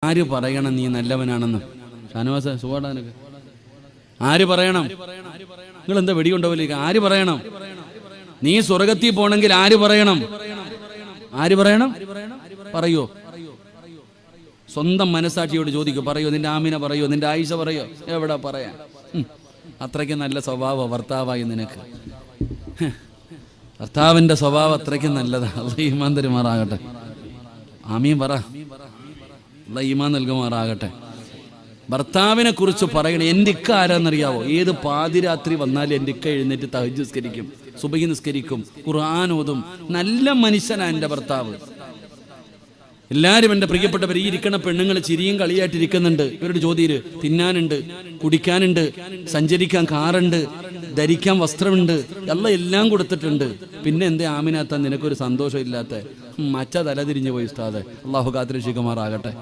ആര് പറയണം നീ നല്ലവനാണെന്ന്? ഷാനവാസ സുഖാടാ നിനക്ക്? ആര് പറയണം? നിങ്ങൾ എന്താ വെടിയുണ്ടാവില്ല? ആര് പറയണം? നീ സ്വർഗത്തിൽ പോണെങ്കിൽ ആര് പറയണം? ആര് പറയണം? പറയോ? സ്വന്തം മനസാക്ഷിയോട് ചോദിക്കോ? പറയോ? നിന്റെ ആമിന പറയോ? നിന്റെ ആയിഷ പറയോ? എവിടെ പറയാൻ? അത്രയ്ക്ക് നല്ല സ്വഭാവ ഭർത്താവായി നിനക്ക്. ഭർത്താവിന്റെ സ്വഭാവം അത്രയ്ക്ക് നല്ലതാ. അള്ളാഹ് ഈമാൻ തരുമാറാകട്ടെ. ആമീൻ പറ. അള്ളാഹ് ഈമാൻ നൽകുമാറാകട്ടെ. ഭർത്താവിനെ കുറിച്ച് പറയണേ. എൻ്റെ ഇക്ക ആരാന്നറിയാവോ? ഏത് പാതിരാത്രി വന്നാലും എൻ്റെ ഇക്ക എഴുന്നേറ്റ് തഹജ്ജുദ് നിസ്കരിക്കും, സുബഹി നിസ്കരിക്കും, ഖുർആൻ ഓതും. നല്ല മനുഷ്യനാ എൻ്റെ ഭർത്താവ്. എല്ലാവരും എൻ്റെ പ്രിയപ്പെട്ടവർ, ഈ ഇരിക്കണ പെണ്ണുങ്ങൾ ചിരിയും കളിയായിട്ടിരിക്കുന്നുണ്ട്. ഇവരുടെ ചോദ്യം, തിന്നാനുണ്ട്, കുടിക്കാനുണ്ട്, സഞ്ചരിക്കാൻ കാറുണ്ട്, ധരിക്കാൻ വസ്ത്രമുണ്ട്, എല്ലാം കൊടുത്തിട്ടുണ്ട്. പിന്നെ എന്തേ ആമിനാത്ത നിനക്കൊരു സന്തോഷം ഇല്ലാത്ത? മച്ച തല തിരിഞ്ഞു പോയി ഉസ്താദെ. അള്ളാഹു കാത്തിരക്ഷിക്കുമാറാകട്ടെ.